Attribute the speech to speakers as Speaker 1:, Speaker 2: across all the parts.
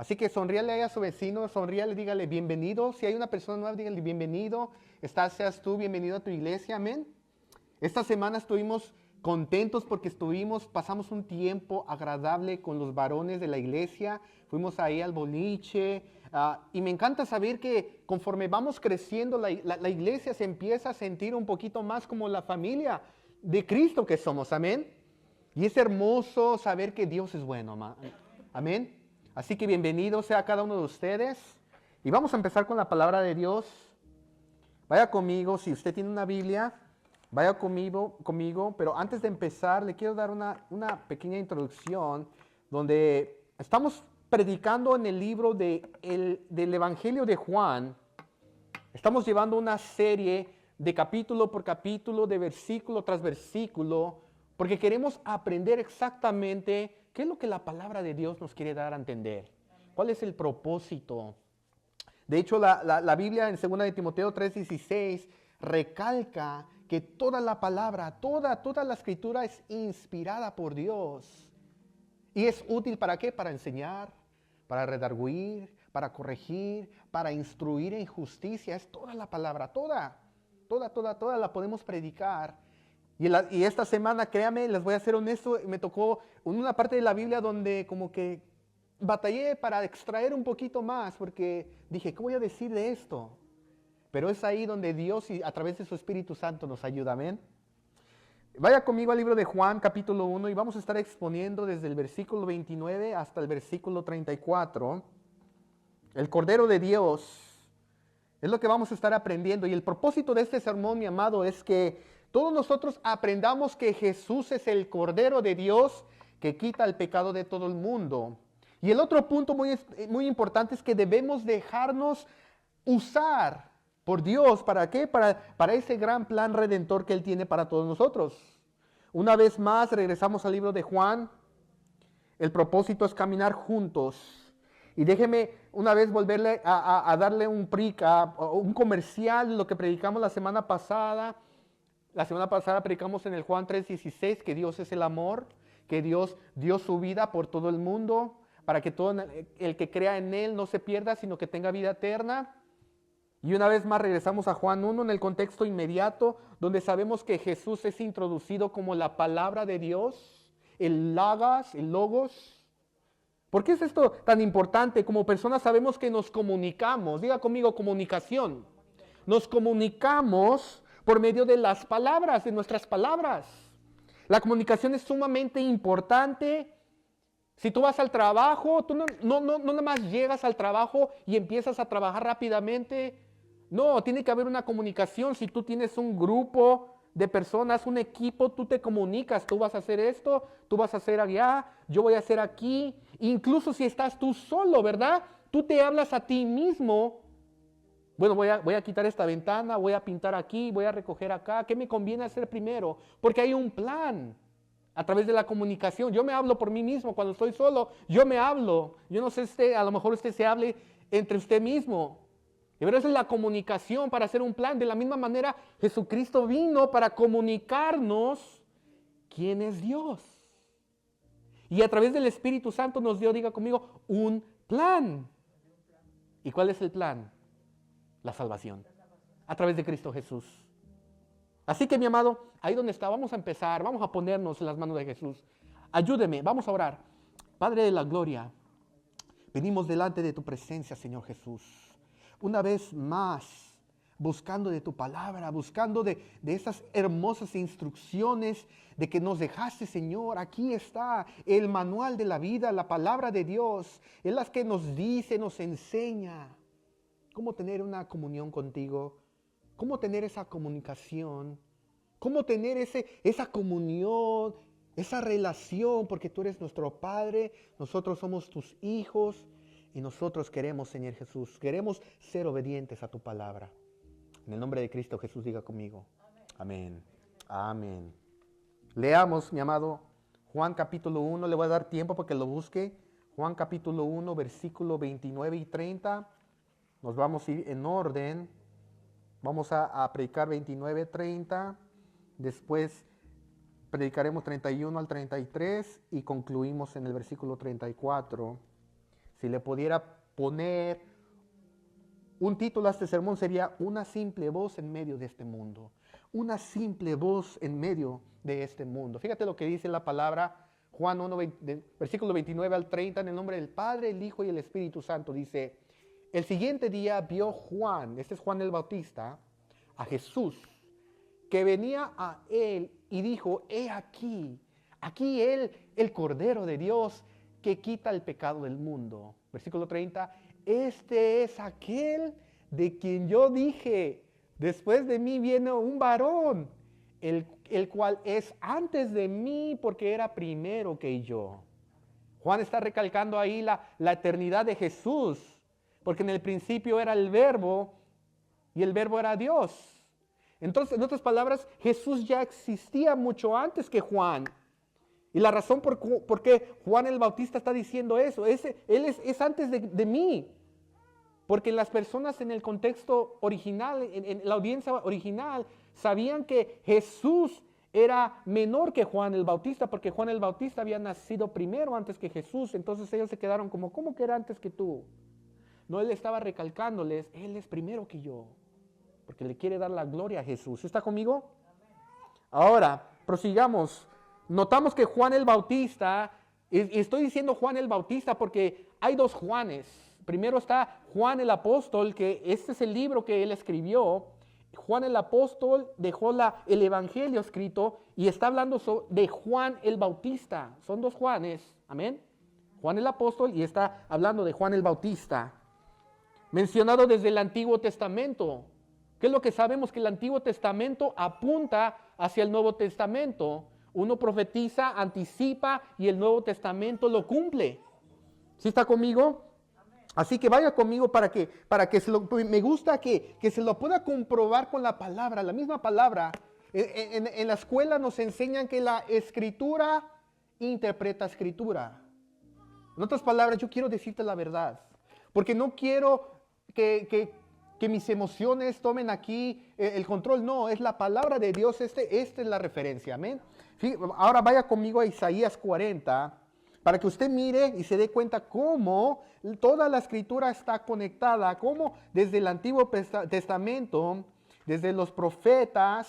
Speaker 1: Así que sonríale ahí a su vecino, sonríale, dígale bienvenido. Si hay una persona nueva, dígale bienvenido. Seas tú, bienvenido a tu iglesia, amén. Esta semana estuvimos contentos porque pasamos un tiempo agradable con los varones de la iglesia. Fuimos ahí al boliche. Y me encanta saber que conforme vamos creciendo, la iglesia se empieza a sentir un poquito más como la familia de Cristo que somos, amén. Y es hermoso saber que Dios es bueno, amén. Así que bienvenido sea cada uno de ustedes. Y vamos a empezar con la palabra de Dios. Vaya conmigo, si usted tiene una Biblia, vaya conmigo. Pero antes de empezar, le quiero dar una pequeña introducción donde estamos predicando en el libro del Evangelio de Juan. Estamos llevando una serie de capítulo por capítulo, de versículo tras versículo, porque queremos aprender exactamente qué es lo que la palabra de Dios nos quiere dar a entender. ¿Cuál es el propósito? De hecho, la Biblia en 2 de Timoteo 3:16 recalca que toda la palabra, toda la escritura es inspirada por Dios. ¿Y es útil para qué? Para enseñar, para redarguir, para corregir, para instruir en justicia. Es toda la palabra, toda la podemos predicar. Y esta semana, créame, les voy a ser honesto, me tocó una parte de la Biblia donde como que batallé para extraer un poquito más, porque dije, ¿qué voy a decir de esto? Pero es ahí donde Dios, y a través de su Espíritu Santo, nos ayuda, amén. Vaya conmigo al libro de Juan, capítulo 1, y vamos a estar exponiendo desde el versículo 29 hasta el versículo 34. El Cordero de Dios es lo que vamos a estar aprendiendo. Y el propósito de este sermón, mi amado, es que todos nosotros aprendamos que Jesús es el Cordero de Dios que quita el pecado de todo el mundo. Y el otro punto muy importante es que debemos dejarnos usar por Dios. ¿Para qué? Para ese gran plan redentor que Él tiene para todos nosotros. Una vez más, regresamos al libro de Juan. El propósito es caminar juntos. Y déjeme una vez volverle a darle un comercial de lo que predicamos la semana pasada. La semana pasada predicamos en el Juan 3:16 que Dios es el amor, que Dios dio su vida por todo el mundo, para que todo el que crea en Él no se pierda, sino que tenga vida eterna. Y una vez más regresamos a Juan 1 en el contexto inmediato, donde sabemos que Jesús es introducido como la palabra de Dios, el logos. ¿Por qué es esto tan importante? Como personas sabemos que nos comunicamos. Diga conmigo, comunicación. Nos comunicamos por medio de las palabras, de nuestras palabras. La comunicación es sumamente importante. Si tú vas al trabajo, tú no nada más llegas al trabajo y empiezas a trabajar rápidamente. No, tiene que haber una comunicación. Si tú tienes un grupo de personas, un equipo, tú te comunicas. Tú vas a hacer esto, tú vas a hacer allá, yo voy a hacer aquí. Incluso si estás tú solo, ¿verdad? Tú te hablas a ti mismo. Bueno, voy a quitar esta ventana, voy a pintar aquí, voy a recoger acá. ¿Qué me conviene hacer primero? Porque hay un plan a través de la comunicación. Yo me hablo por mí mismo cuando estoy solo. Yo me hablo. Yo no sé, a lo mejor usted se hable entre usted mismo. Pero esa es la comunicación para hacer un plan. De la misma manera, Jesucristo vino para comunicarnos quién es Dios. Y a través del Espíritu Santo nos dio, diga conmigo, un plan. ¿Y cuál es el plan? La salvación, a través de Cristo Jesús. Así que mi amado, ahí donde está, vamos a empezar, vamos a ponernos en las manos de Jesús. Ayúdeme, vamos a orar. Padre de la gloria, venimos delante de tu presencia, Señor Jesús. Una vez más, buscando de tu palabra, buscando de esas hermosas instrucciones de que nos dejaste, Señor. Aquí está el manual de la vida, la palabra de Dios. Es la que nos dice, nos enseña cómo tener una comunión contigo, cómo tener esa comunicación, cómo tener esa comunión, esa relación, porque tú eres nuestro Padre, nosotros somos tus hijos y nosotros queremos, Señor Jesús, queremos ser obedientes a tu palabra. En el nombre de Cristo Jesús, diga conmigo. Amén. Amén. Leamos, mi amado, Juan capítulo 1, le voy a dar tiempo para que lo busque. Juan capítulo 1, versículo 29 y 30. Nos vamos a ir en orden. Vamos a predicar 29, 30. Después predicaremos 31 al 33 y concluimos en el versículo 34. Si le pudiera poner un título a este sermón sería una simple voz en medio de este mundo. Una simple voz en medio de este mundo. Fíjate lo que dice la palabra Juan 1, versículo 29 al 30, en el nombre del Padre, el Hijo y el Espíritu Santo. Dice, el siguiente día vio Juan, este es Juan el Bautista, a Jesús, que venía a él y dijo, he aquí, aquí él, el Cordero de Dios, que quita el pecado del mundo. Versículo 30, este es aquel de quien yo dije, después de mí viene un varón, el cual es antes de mí porque era primero que yo. Juan está recalcando ahí la eternidad de Jesús, porque en el principio era el Verbo y el Verbo era Dios. Entonces, en otras palabras, Jesús ya existía mucho antes que Juan. Y la razón por qué Juan el Bautista está diciendo eso, él es antes de mí. Porque las personas en el contexto original, en la audiencia original, sabían que Jesús era menor que Juan el Bautista, porque Juan el Bautista había nacido primero antes que Jesús. Entonces ellos se quedaron como, ¿cómo que era antes que tú? No, él estaba recalcándoles, él es primero que yo, porque le quiere dar la gloria a Jesús. ¿Está conmigo? Ahora, prosigamos. Notamos que Juan el Bautista, y estoy diciendo Juan el Bautista porque hay dos Juanes. Primero está Juan el Apóstol, que este es el libro que él escribió. Juan el Apóstol dejó el Evangelio escrito y está hablando de Juan el Bautista. Son dos Juanes, amén. Juan el Apóstol y está hablando de Juan el Bautista. Mencionado desde el Antiguo Testamento. ¿Qué es lo que sabemos? Que el Antiguo Testamento apunta hacia el Nuevo Testamento. Uno profetiza, anticipa y el Nuevo Testamento lo cumple. ¿Sí está conmigo? Así que vaya conmigo para que me gusta que se lo pueda comprobar con la palabra, la misma palabra. En la escuela nos enseñan que la escritura interpreta escritura. En otras palabras, yo quiero decirte la verdad, porque no quiero que mis emociones tomen aquí el control. No, es la palabra de Dios, esta es la referencia, amén. Ahora vaya conmigo a Isaías 40, para que usted mire y se dé cuenta cómo toda la escritura está conectada, cómo desde el Antiguo Testamento, desde los profetas,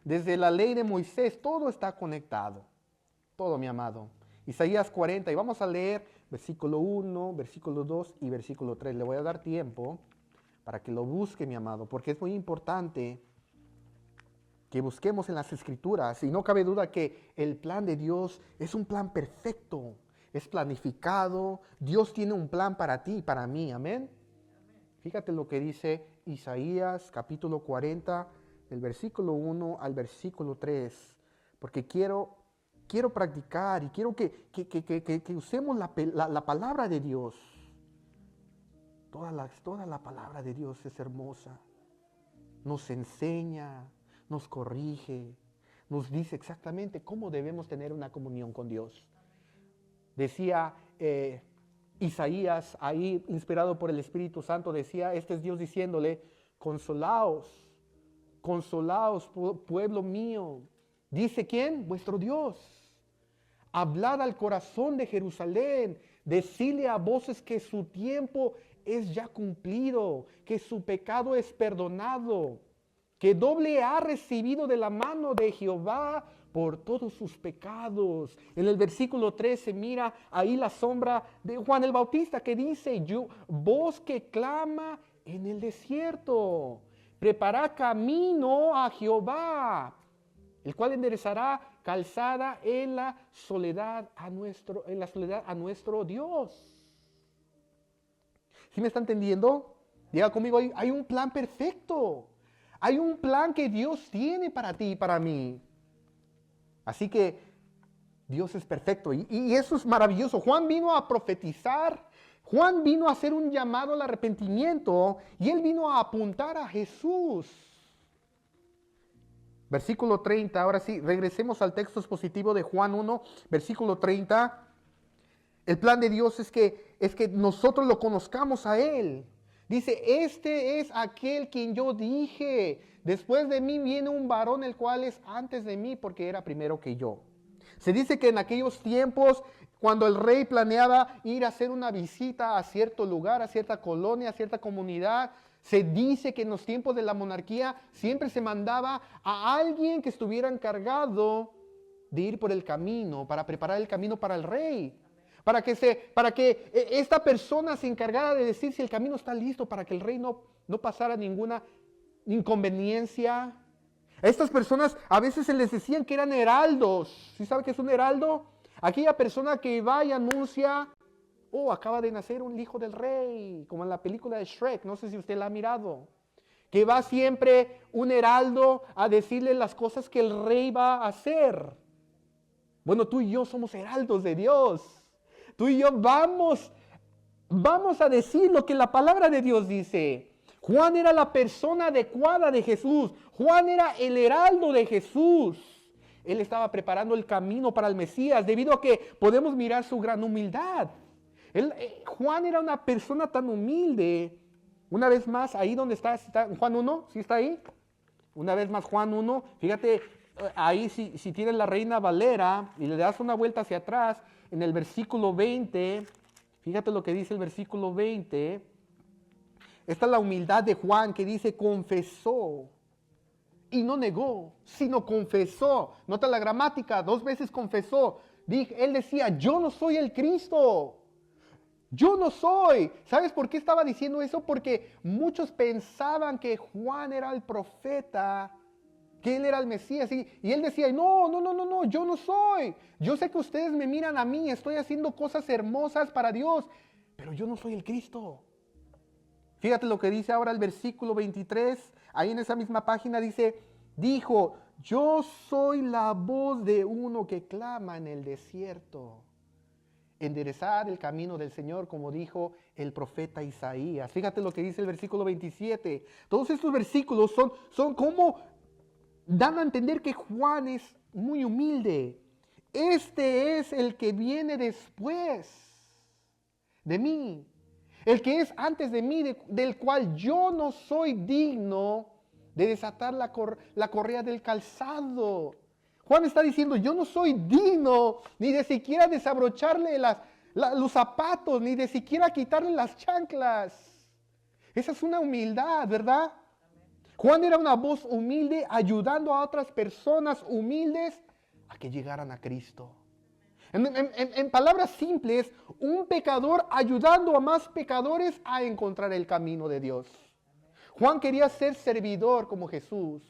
Speaker 1: desde la ley de Moisés, todo está conectado. Todo, mi amado. Isaías 40, y vamos a leer versículo 1, versículo 2 y versículo 3. Le voy a dar tiempo para que lo busque, mi amado, porque es muy importante que busquemos en las Escrituras. Y no cabe duda que el plan de Dios es un plan perfecto, es planificado. Dios tiene un plan para ti y para mí, amén. Fíjate lo que dice Isaías capítulo 40, del versículo 1 al versículo 3, porque quiero practicar y quiero que usemos la palabra de Dios. Toda la palabra de Dios es hermosa. Nos enseña, nos corrige, nos dice exactamente cómo debemos tener una comunión con Dios. Decía Isaías, ahí inspirado por el Espíritu Santo, decía, este es Dios diciéndole, consolaos, pueblo mío. ¿Dice quién? Vuestro Dios. Hablad al corazón de Jerusalén, decidle a voces que su tiempo es ya cumplido, que su pecado es perdonado, que doble ha recibido de la mano de Jehová por todos sus pecados. En el versículo 13 mira ahí la sombra de Juan el Bautista que dice, voz que clama en el desierto, prepara camino a Jehová, el cual enderezará calzada en la soledad a nuestro Dios. ¿Sí me está entendiendo? Diga conmigo, hay un plan perfecto. Hay un plan que Dios tiene para ti y para mí. Así que Dios es perfecto y eso es maravilloso. Juan vino a profetizar, Juan vino a hacer un llamado al arrepentimiento y él vino a apuntar a Jesús. Versículo 30, ahora sí, regresemos al texto expositivo de Juan 1, versículo 30. El plan de Dios es que nosotros lo conozcamos a Él. Dice, este es aquel quien yo dije, después de mí viene un varón el cual es antes de mí porque era primero que yo. Se dice que en aquellos tiempos, cuando el rey planeaba ir a hacer una visita a cierto lugar, a cierta colonia, a cierta comunidad, se dice que en los tiempos de la monarquía siempre se mandaba a alguien que estuviera encargado de ir por el camino, para preparar el camino para el rey. Para que esta persona se encargara de decir si el camino está listo para que el rey no pasara ninguna inconveniencia. A estas personas a veces se les decían que eran heraldos. ¿Sí sabe qué es un heraldo? Aquella persona que va y anuncia, acaba de nacer un hijo del rey, como en la película de Shrek, no sé si usted la ha mirado. Que va siempre un heraldo a decirle las cosas que el rey va a hacer. Bueno, tú y yo somos heraldos de Dios. Tú y yo vamos a decir lo que la palabra de Dios dice. Juan era la persona adecuada de Jesús. Juan era el heraldo de Jesús. Él estaba preparando el camino para el Mesías, debido a que podemos mirar su gran humildad. Juan era una persona tan humilde. Una vez más, ahí donde está Juan 1, ¿sí está ahí? Una vez más, Juan 1, fíjate, ahí si tienes la Reina Valera y le das una vuelta hacia atrás, en el versículo 20, fíjate lo que dice el versículo 20. Esta es la humildad de Juan, que dice: confesó y no negó, sino confesó. Nota la gramática, 2 veces confesó. Él decía: yo no soy el Cristo. Yo no soy. ¿Sabes por qué estaba diciendo eso? Porque muchos pensaban que Juan era el profeta, que él era el Mesías, y él decía: no, yo no soy. Yo sé que ustedes me miran a mí, estoy haciendo cosas hermosas para Dios, pero yo no soy el Cristo. Fíjate lo que dice ahora el versículo 23, ahí en esa misma página dijo: yo soy la voz de uno que clama en el desierto. Enderezar el camino del Señor, como dijo el profeta Isaías. Fíjate lo que dice el versículo 27. Todos estos versículos son como dan a entender que Juan es muy humilde. Este es el que viene después de mí, el que es antes de mí, del cual yo no soy digno de desatar la correa del calzado. Juan está diciendo: yo no soy digno ni de siquiera desabrocharle los zapatos, ni de siquiera quitarle las chanclas. Esa es una humildad, ¿verdad? Juan era una voz humilde, ayudando a otras personas humildes a que llegaran a Cristo. En palabras simples, un pecador ayudando a más pecadores a encontrar el camino de Dios. Juan quería ser servidor como Jesús,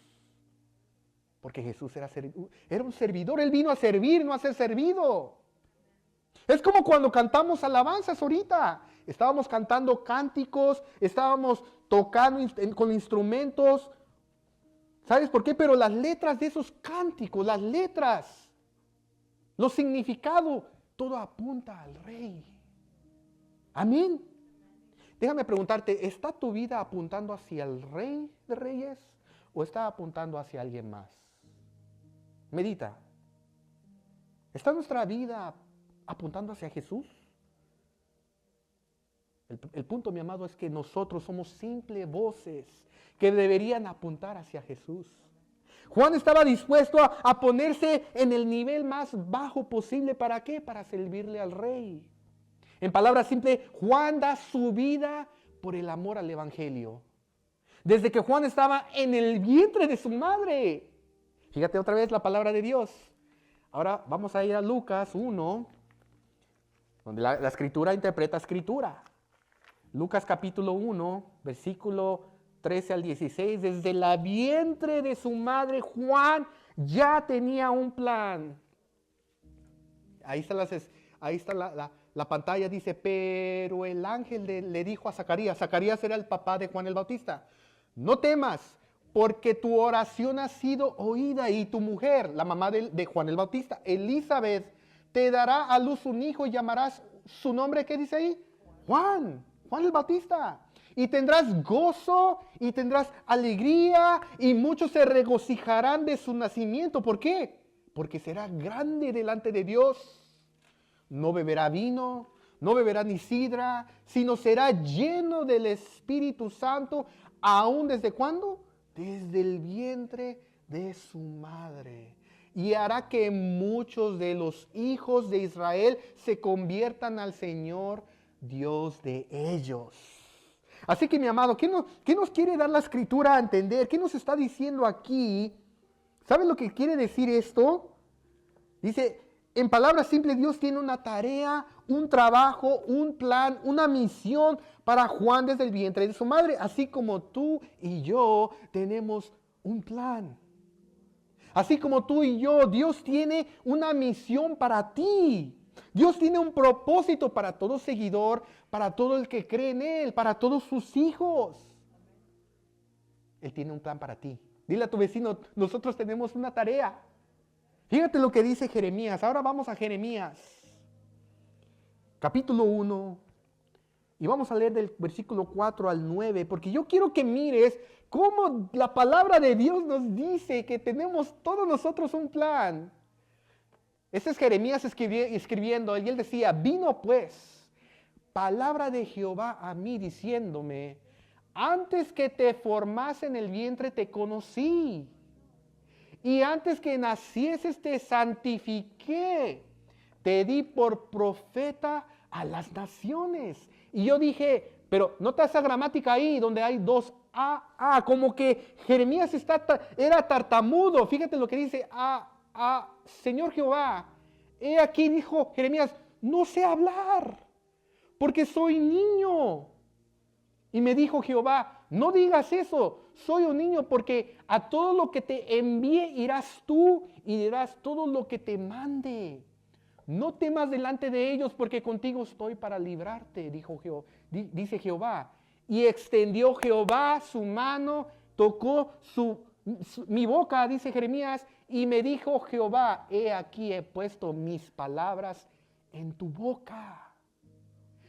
Speaker 1: porque Jesús era un servidor. Él vino a servir, no a ser servido. Es como cuando cantamos alabanzas ahorita. Estábamos cantando cánticos, estábamos tocando con instrumentos. ¿Sabes por qué? Pero las letras de esos cánticos, las letras, los significados, todo apunta al Rey. Amén. Déjame preguntarte, ¿está tu vida apuntando hacia el Rey de Reyes o está apuntando hacia alguien más? Medita. ¿Está nuestra vida apuntando hacia Jesús? El punto, mi amado, es que nosotros somos simples voces que deberían apuntar hacia Jesús. Juan estaba dispuesto a ponerse en el nivel más bajo posible. ¿Para qué? Para servirle al Rey. En palabras simples, Juan da su vida por el amor al Evangelio. Desde que Juan estaba en el vientre de su madre. Fíjate otra vez la palabra de Dios. Ahora vamos a ir a Lucas 1, donde la Escritura interpreta Escritura. Lucas capítulo 1, versículo 13 al 16. Desde la vientre de su madre, Juan ya tenía un plan. Ahí está la pantalla, dice: pero el ángel le dijo a Zacarías. Zacarías era el papá de Juan el Bautista: no temas, porque tu oración ha sido oída, y tu mujer, la mamá de Juan el Bautista, Elizabeth, te dará a luz un hijo y llamarás su nombre. ¿Qué dice ahí? Juan el Bautista. Y tendrás gozo y tendrás alegría, y muchos se regocijarán de su nacimiento. ¿Por qué? Porque será grande delante de Dios. No beberá vino, no beberá ni sidra, sino será lleno del Espíritu Santo. ¿Aún desde cuándo? Desde el vientre de su madre. y hará que muchos de los hijos de Israel se conviertan al Señor Dios de ellos. Así que mi amado, ¿qué nos quiere dar la Escritura a entender? ¿Qué nos está diciendo aquí? ¿Sabes lo que quiere decir esto? Dice, en palabras simples, Dios tiene una tarea, un trabajo, un plan, una misión para Juan desde el vientre de su madre, así como tú y yo tenemos un plan. Así como tú y yo, Dios tiene una misión para ti. Dios tiene un propósito para todo seguidor, para todo el que cree en Él, para todos sus hijos. Él tiene un plan para ti. Dile a tu vecino, nosotros tenemos una tarea. Fíjate lo que dice Jeremías. Ahora vamos a Jeremías, capítulo 1. Y vamos a leer del versículo 4 al 9, porque yo quiero que mires cómo la palabra de Dios nos dice que tenemos todos nosotros un plan. Este es Jeremías escribiendo, y él decía, vino pues palabra de Jehová a mí diciéndome, antes que te formase en el vientre te conocí, y antes que nacieses te santifiqué, te di por profeta a las naciones. Y yo dije, pero nota esa gramática ahí donde hay dos A, como que Jeremías era tartamudo. Fíjate lo que dice, Señor Jehová, he aquí, dijo Jeremías, no sé hablar, porque soy niño. Y me dijo Jehová, no digas eso, soy un niño, porque a todo lo que te envíe irás tú y dirás todo lo que te mande. No temas delante de ellos, porque contigo estoy para librarte, dice Jehová. Y extendió Jehová su mano, tocó mi boca, dice Jeremías, y me dijo Jehová, he aquí he puesto mis palabras en tu boca.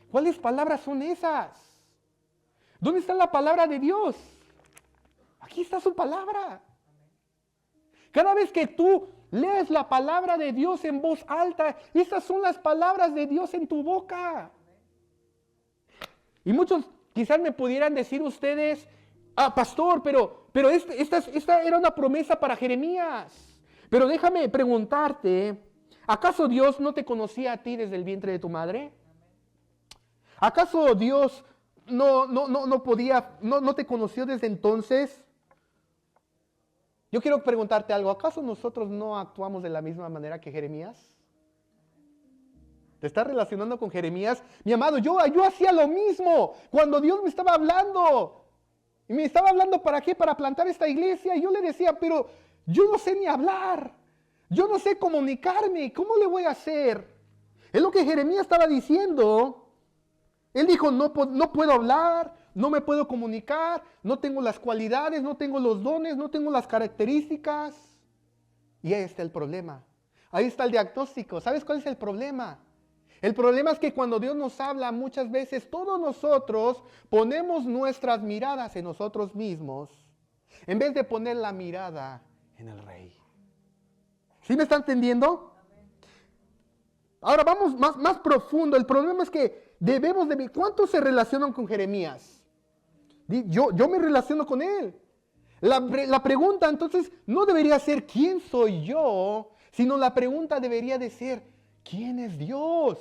Speaker 1: ¿Cuáles palabras son esas? ¿Dónde está la palabra de Dios? Aquí está su palabra. Cada vez que tú lees la palabra de Dios en voz alta, esas son las palabras de Dios en tu boca. Y muchos quizás me pudieran decir ustedes, pastor, pero esta era una promesa para Jeremías. Pero déjame preguntarte, ¿acaso Dios no te conocía a ti desde el vientre de tu madre? ¿Acaso Dios no te conoció desde entonces? Yo quiero preguntarte algo, ¿acaso nosotros no actuamos de la misma manera que Jeremías? ¿Te estás relacionando con Jeremías? Mi amado, yo hacía lo mismo cuando Dios me estaba hablando. Y me estaba hablando ¿para qué? Para plantar esta iglesia. Y yo le decía, pero yo no sé ni hablar. Yo no sé comunicarme. ¿Cómo le voy a hacer? Es lo que Jeremías estaba diciendo. Él dijo, no puedo hablar, no me puedo comunicar, no tengo las cualidades, no tengo los dones, no tengo las características. Y ahí está el problema. Ahí está el diagnóstico. ¿Sabes cuál es el problema? El problema es que cuando Dios nos habla, muchas veces todos nosotros ponemos nuestras miradas en nosotros mismos, en vez de poner la mirada en el Rey. ¿Sí me está entendiendo? Ahora vamos más profundo. El problema es que ¿cuántos se relacionan con Jeremías? Yo me relaciono con él. La pregunta entonces no debería ser ¿quién soy yo? Sino la pregunta debería de ser ¿quién es Dios?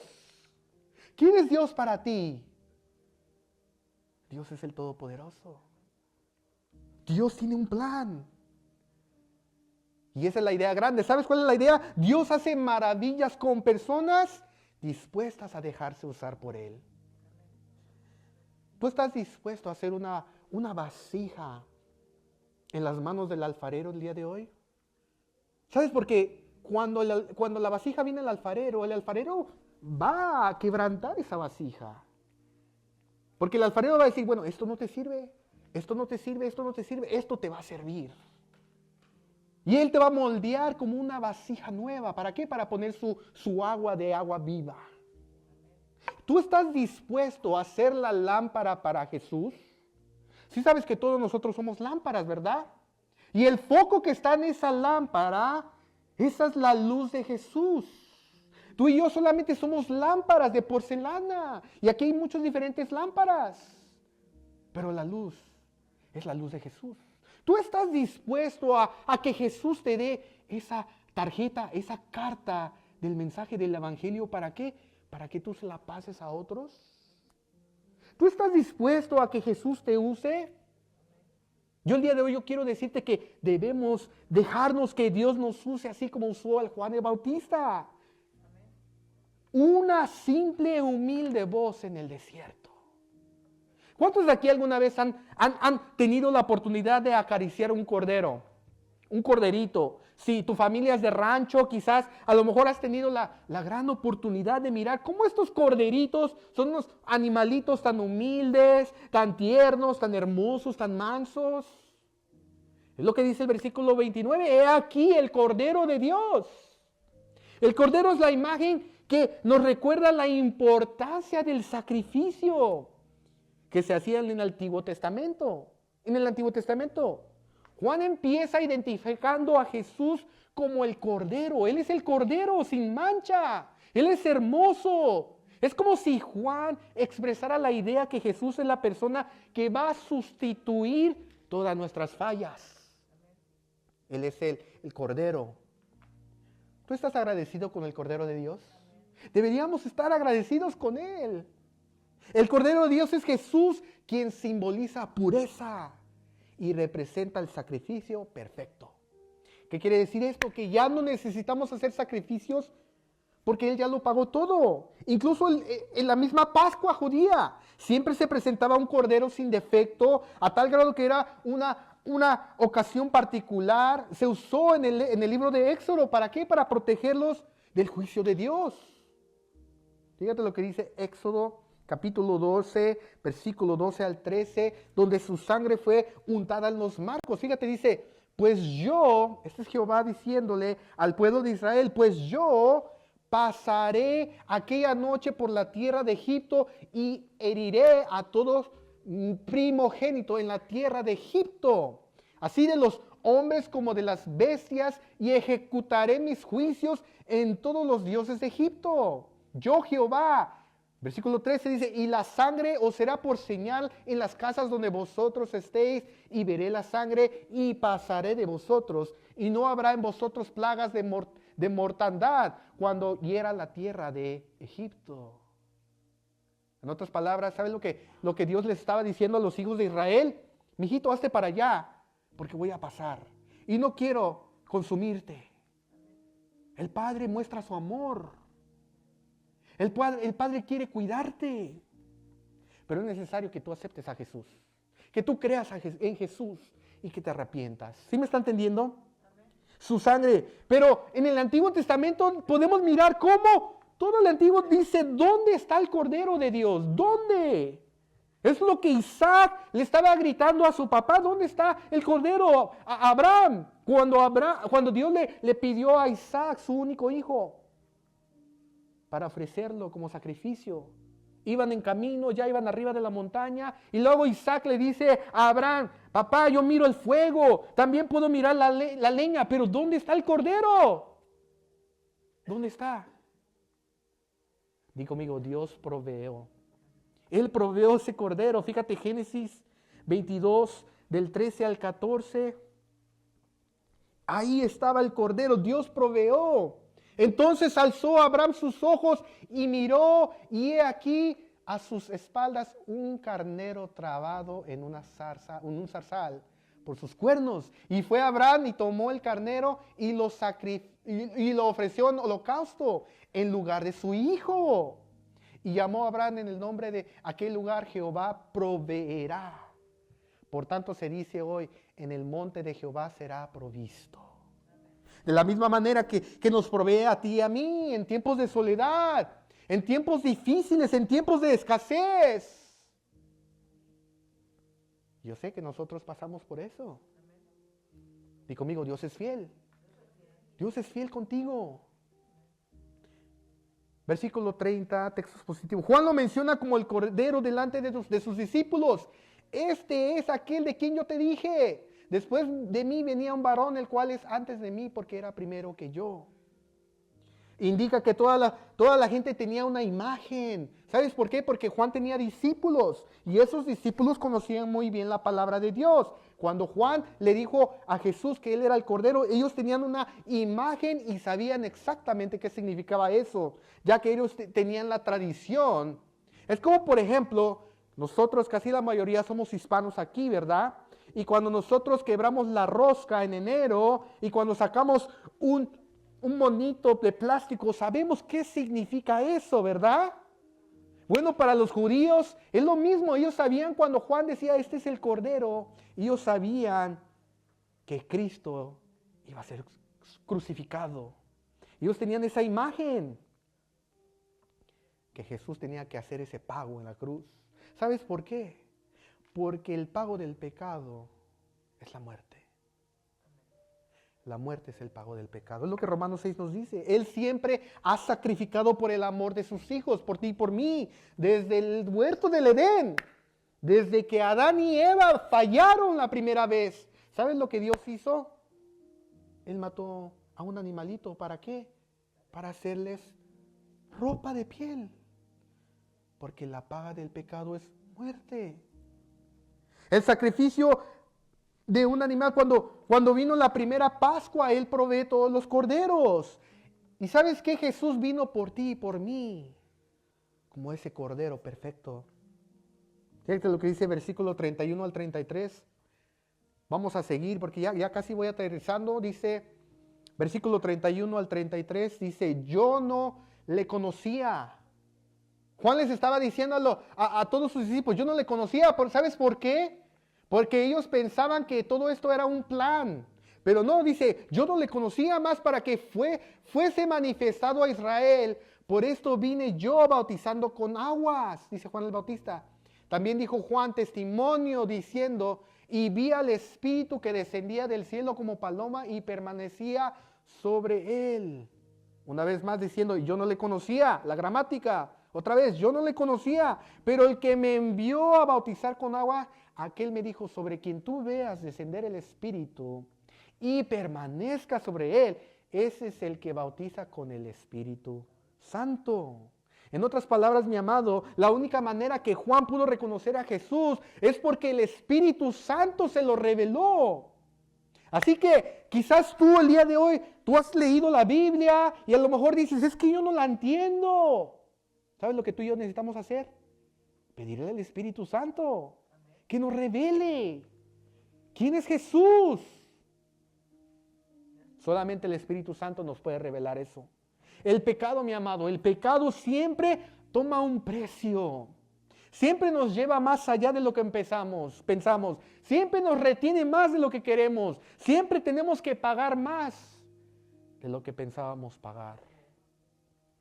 Speaker 1: ¿Quién es Dios para ti? Dios es el Todopoderoso. Dios tiene un plan. Y esa es la idea grande. ¿Sabes cuál es la idea? Dios hace maravillas con personas dispuestas a dejarse usar por Él. ¿Tú estás dispuesto a hacer una vasija en las manos del alfarero el día de hoy? ¿Sabes? Porque cuando la vasija viene al alfarero, el alfarero va a quebrantar esa vasija. Porque el alfarero va a decir, bueno, esto no te sirve, esto no te sirve, esto no te sirve, esto te va a servir. Y Él te va a moldear como una vasija nueva. ¿Para qué? Para poner su agua de agua viva. ¿Tú estás dispuesto a hacer la lámpara para Jesús? Sí sabes que todos nosotros somos lámparas, ¿verdad? Y el foco que está en esa lámpara, esa es la luz de Jesús. Tú y yo solamente somos lámparas de porcelana. Y aquí hay muchas diferentes lámparas. Pero la luz es la luz de Jesús. ¿Tú estás dispuesto a que Jesús te dé esa tarjeta, esa carta del mensaje del Evangelio, ¿para qué? Para que tú se la pases a otros. ¿Tú estás dispuesto a que Jesús te use? Yo el día de hoy yo quiero decirte que debemos dejarnos que Dios nos use así como usó al Juan el Bautista. Una simple, humilde voz en el desierto. ¿Cuántos de aquí alguna vez han tenido la oportunidad de acariciar un cordero? Un corderito. Si tu familia es de rancho, quizás a lo mejor has tenido la gran oportunidad de mirar cómo estos corderitos son unos animalitos tan humildes, tan tiernos, tan hermosos, tan mansos. Es lo que dice el versículo 29. He aquí el Cordero de Dios. El Cordero es la imagen que nos recuerda la importancia del sacrificio que se hacía en el Antiguo Testamento. En el Antiguo Testamento. Juan empieza identificando a Jesús como el Cordero. Él es el Cordero sin mancha. Él es hermoso. Es como si Juan expresara la idea que Jesús es la persona que va a sustituir todas nuestras fallas. Él es el Cordero. ¿Tú estás agradecido con el Cordero de Dios? Deberíamos estar agradecidos con Él. El Cordero de Dios es Jesús, quien simboliza pureza y representa el sacrificio perfecto. ¿Qué quiere decir esto? Que ya no necesitamos hacer sacrificios porque Él ya lo pagó todo. Incluso en la misma Pascua judía siempre se presentaba un cordero sin defecto, a tal grado que era una ocasión particular. Se usó en el libro de Éxodo. ¿Para qué? Para protegerlos del juicio de Dios. Fíjate lo que dice Éxodo capítulo 12, versículo 12 al 13, donde su sangre fue untada en los marcos. Fíjate, dice, pues yo, este es Jehová diciéndole al pueblo de Israel, pues yo pasaré aquella noche por la tierra de Egipto y heriré a todos primogénito en la tierra de Egipto, así de los hombres como de las bestias, y ejecutaré mis juicios en todos los dioses de Egipto. Yo Jehová. Versículo 13 dice, y la sangre os será por señal en las casas donde vosotros estéis, y veré la sangre y pasaré de vosotros, y no habrá en vosotros plagas de mortandad cuando hiera la tierra de Egipto. En otras palabras, ¿sabes lo que Dios les estaba diciendo a los hijos de Israel? Mijito, hazte para allá, porque voy a pasar, y no quiero consumirte. El Padre muestra su amor. El Padre quiere cuidarte, pero es necesario que tú aceptes a Jesús, que tú creas en Jesús y que te arrepientas. ¿Sí me está entendiendo? Su sangre. Pero en el Antiguo Testamento podemos mirar cómo todo el Antiguo dice, ¿dónde está el Cordero de Dios? ¿Dónde? Es lo que Isaac le estaba gritando a su papá, ¿dónde está el Cordero? A Abraham, cuando Dios le pidió a Isaac, su único hijo, para ofrecerlo como sacrificio. Iban en camino, ya iban arriba de la montaña, y luego Isaac le dice a Abraham, papá, yo miro el fuego, también puedo mirar la leña, pero ¿dónde está el cordero? ¿Dónde está? Di conmigo, Dios proveó. Él proveó ese cordero. Fíjate, Génesis 22, del 13 al 14. Ahí estaba el cordero, Dios proveó. Entonces alzó Abraham sus ojos y miró, y he aquí a sus espaldas un carnero trabado en un zarzal por sus cuernos. Y fue Abraham y tomó el carnero y lo ofreció en holocausto en lugar de su hijo. Y llamó a Abraham en el nombre de aquel lugar, Jehová proveerá. Por tanto se dice hoy, en el monte de Jehová será provisto. De la misma manera que nos provee a ti y a mí en tiempos de soledad, en tiempos difíciles, en tiempos de escasez. Yo sé que nosotros pasamos por eso. Di conmigo, Dios es fiel. Dios es fiel contigo. Versículo 30, texto expositivo. Juan lo menciona como el cordero delante de sus discípulos. Este es aquel de quien yo te dije. Después de mí venía un varón, el cual es antes de mí, porque era primero que yo. Indica que toda la gente tenía una imagen. ¿Sabes por qué? Porque Juan tenía discípulos, y esos discípulos conocían muy bien la palabra de Dios. Cuando Juan le dijo a Jesús que él era el Cordero, ellos tenían una imagen y sabían exactamente qué significaba eso, ya que ellos tenían la tradición. Es como, por ejemplo, nosotros, casi la mayoría somos hispanos aquí, ¿verdad? Y cuando nosotros quebramos la rosca en enero y cuando sacamos un monito de plástico, sabemos qué significa eso, ¿verdad? Bueno, para los judíos es lo mismo. Ellos sabían cuando Juan decía, este es el Cordero, ellos sabían que Cristo iba a ser crucificado. Ellos tenían esa imagen, que Jesús tenía que hacer ese pago en la cruz. ¿Sabes por qué? Porque el pago del pecado es la muerte. La muerte es el pago del pecado. Es lo que Romanos 6 nos dice. Él siempre ha sacrificado por el amor de sus hijos, por ti y por mí, desde el huerto del Edén, desde que Adán y Eva fallaron la primera vez. ¿Sabes lo que Dios hizo? Él mató a un animalito. ¿Para qué? Para hacerles ropa de piel. Porque la paga del pecado es muerte. El sacrificio de un animal, cuando vino la primera Pascua, Él provee todos los corderos. ¿Y sabes qué? Jesús vino por ti y por mí, como ese cordero perfecto. Fíjate lo que dice versículo 31 al 33. Vamos a seguir porque ya casi voy aterrizando. Dice, versículo 31 al 33, dice, yo no le conocía. Juan les estaba diciendo a todos sus discípulos, yo no le conocía. ¿Sabes por qué? Porque ellos pensaban que todo esto era un plan. Pero no, dice, yo no le conocía más para que fuese manifestado a Israel. Por esto vine yo bautizando con aguas, dice Juan el Bautista. También dijo Juan testimonio diciendo, y vi al Espíritu que descendía del cielo como paloma y permanecía sobre él. Una vez más diciendo, yo no le conocía, la gramática. Otra vez, yo no le conocía, pero el que me envió a bautizar con agua, aquel me dijo, sobre quien tú veas descender el Espíritu y permanezca sobre él, ese es el que bautiza con el Espíritu Santo. En otras palabras, mi amado, la única manera que Juan pudo reconocer a Jesús es porque el Espíritu Santo se lo reveló. Así que quizás tú el día de hoy, tú has leído la Biblia y a lo mejor dices, es que yo no la entiendo. ¿Sabes lo que tú y yo necesitamos hacer? Pedirle al Espíritu Santo que nos revele quién es Jesús. Solamente el Espíritu Santo nos puede revelar eso. El pecado, mi amado, el pecado siempre toma un precio. Siempre nos lleva más allá de lo que pensamos. Siempre nos retiene más de lo que queremos. Siempre tenemos que pagar más de lo que pensábamos pagar.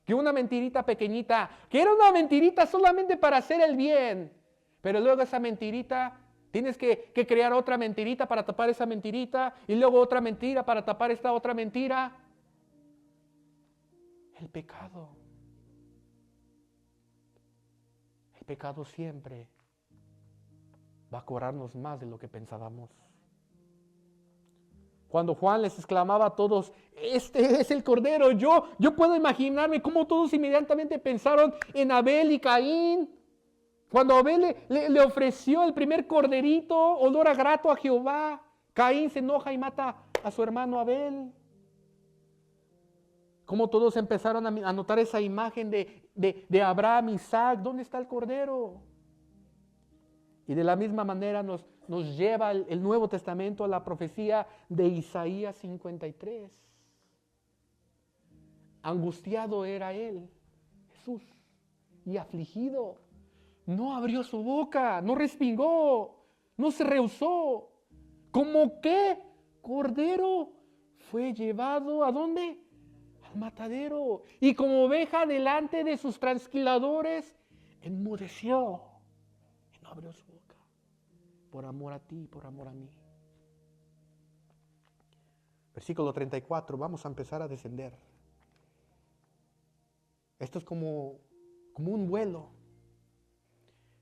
Speaker 1: Que una mentirita pequeñita, que era una mentirita solamente para hacer el bien. Pero luego esa mentirita, tienes que crear otra mentirita para tapar esa mentirita. Y luego otra mentira para tapar esta otra mentira. El pecado. El pecado siempre va a cobrarnos más de lo que pensábamos. Cuando Juan les exclamaba a todos, este es el Cordero, yo puedo imaginarme cómo todos inmediatamente pensaron en Abel y Caín. Cuando Abel le ofreció el primer corderito, olor a grato a Jehová, Caín se enoja y mata a su hermano Abel. Cómo todos empezaron a notar esa imagen de Abraham, Isaac, ¿dónde está el Cordero? Y de la misma manera nos lleva el Nuevo Testamento a la profecía de Isaías 53. Angustiado era él, Jesús, y afligido. No abrió su boca, no respingó, no se rehusó. ¿Cómo qué? Cordero fue llevado ¿a dónde? Al matadero. Y como oveja delante de sus trasquiladores, enmudeció y no abrió su boca. Por amor a ti, por amor a mí. Versículo 34, vamos a empezar a descender. Esto es como un vuelo.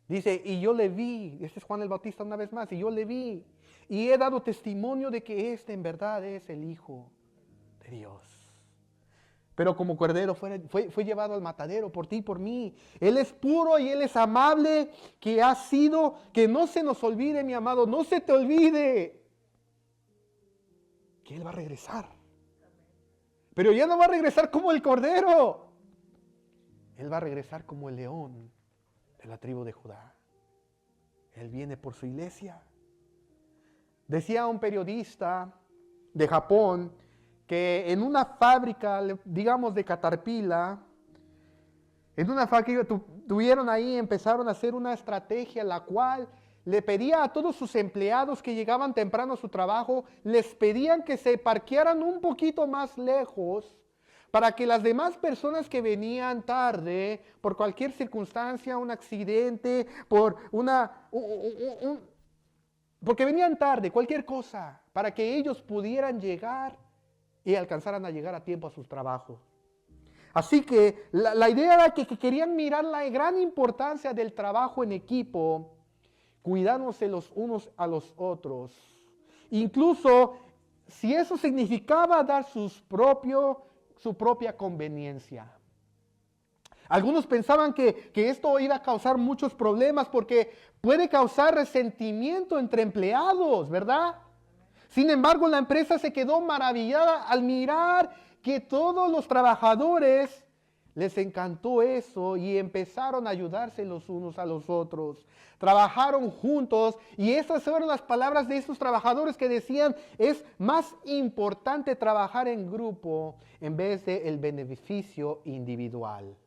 Speaker 1: Dice, y yo le vi, este es Juan el Bautista una vez más, y yo le vi, y he dado testimonio de que este en verdad es el Hijo de Dios. pero como cordero fue llevado al matadero por ti y por mí. Él es puro y Él es amable, que ha sido, que no se nos olvide, mi amado, no se te olvide que Él va a regresar. Pero ya no va a regresar como el cordero. Él va a regresar como el león de la tribu de Judá. Él viene por su iglesia. Decía un periodista de Japón que en una fábrica, digamos de Caterpillar, en una fábrica tuvieron ahí, empezaron a hacer una estrategia la cual le pedía a todos sus empleados que llegaban temprano a su trabajo, les pedían que se parquearan un poquito más lejos para que las demás personas que venían tarde, por cualquier circunstancia, un accidente, porque venían tarde, cualquier cosa, para que ellos pudieran llegar y alcanzaran a llegar a tiempo a sus trabajos. Así que la idea era que querían mirar la gran importancia del trabajo en equipo, cuidándose los unos a los otros. Incluso si eso significaba dar su propia conveniencia. Algunos pensaban que esto iba a causar muchos problemas porque puede causar resentimiento entre empleados, ¿verdad? Sin embargo, la empresa se quedó maravillada al mirar que todos los trabajadores les encantó eso y empezaron a ayudarse los unos a los otros. Trabajaron juntos y esas fueron las palabras de esos trabajadores que decían, es más importante trabajar en grupo en vez del beneficio individual.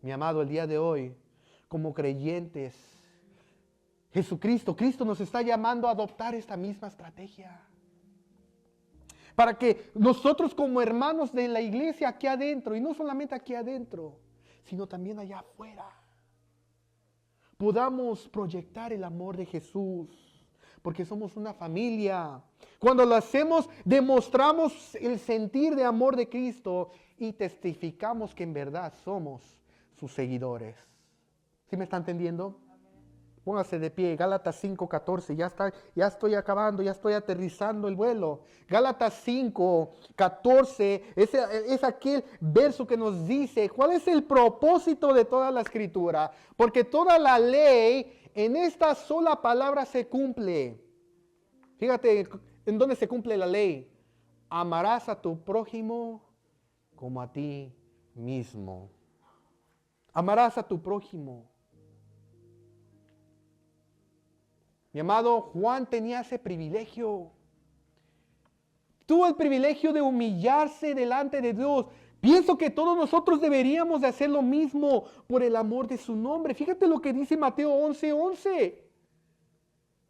Speaker 1: Mi amado, el día de hoy, como creyentes, Cristo nos está llamando a adoptar esta misma estrategia. Para que nosotros como hermanos de la iglesia aquí adentro, y no solamente aquí adentro, sino también allá afuera, podamos proyectar el amor de Jesús, porque somos una familia. Cuando lo hacemos, demostramos el sentir de amor de Cristo y testificamos que en verdad somos sus seguidores. ¿Sí me está entendiendo? Póngase de pie, Gálatas 5:14, ya estoy acabando, ya estoy aterrizando el vuelo. Gálatas 5:14 es aquel verso que nos dice cuál es el propósito de toda la escritura, porque toda la ley en esta sola palabra se cumple. Fíjate en dónde se cumple la ley. Amarás a tu prójimo como a ti mismo. Amarás a tu prójimo. Mi amado, Juan tenía ese privilegio. Tuvo el privilegio de humillarse delante de Dios. Pienso que todos nosotros deberíamos de hacer lo mismo por el amor de su nombre. Fíjate lo que dice Mateo 11:11.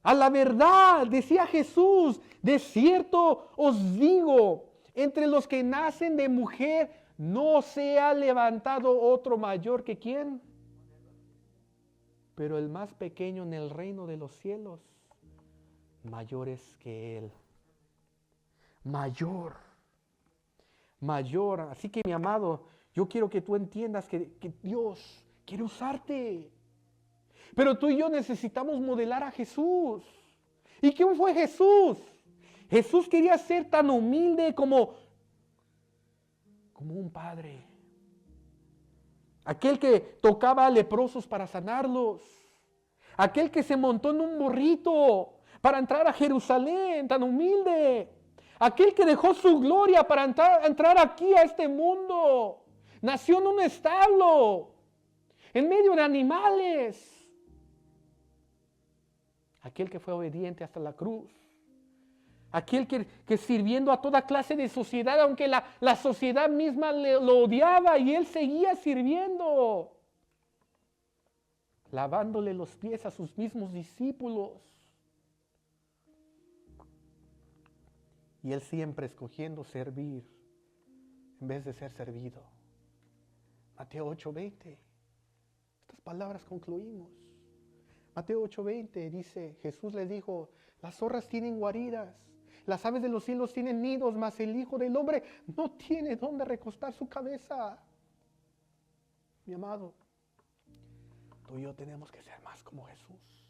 Speaker 1: A la verdad, decía Jesús, de cierto os digo, entre los que nacen de mujer, no se ha levantado otro mayor que ¿quién? Pero el más pequeño en el reino de los cielos, mayor es que él. Mayor. Así que mi amado, yo quiero que tú entiendas que Dios quiere usarte. Pero tú y yo necesitamos modelar a Jesús. ¿Y quién fue Jesús? Jesús quería ser tan humilde como un padre. Aquel que tocaba a leprosos para sanarlos. Aquel que se montó en un burrito para entrar a Jerusalén, tan humilde. Aquel que dejó su gloria para entrar aquí a este mundo. Nació en un establo, en medio de animales. Aquel que fue obediente hasta la cruz. Aquel que sirviendo a toda clase de sociedad, aunque la sociedad misma lo odiaba y él seguía sirviendo. Lavándole los pies a sus mismos discípulos. Y él siempre escogiendo servir en vez de ser servido. Mateo 8:20. Estas palabras concluimos. Mateo 8:20 dice, Jesús les dijo, las zorras tienen guaridas, las aves de los cielos tienen nidos, mas el Hijo del Hombre no tiene dónde recostar su cabeza. Mi amado, tú y yo tenemos que ser más como Jesús.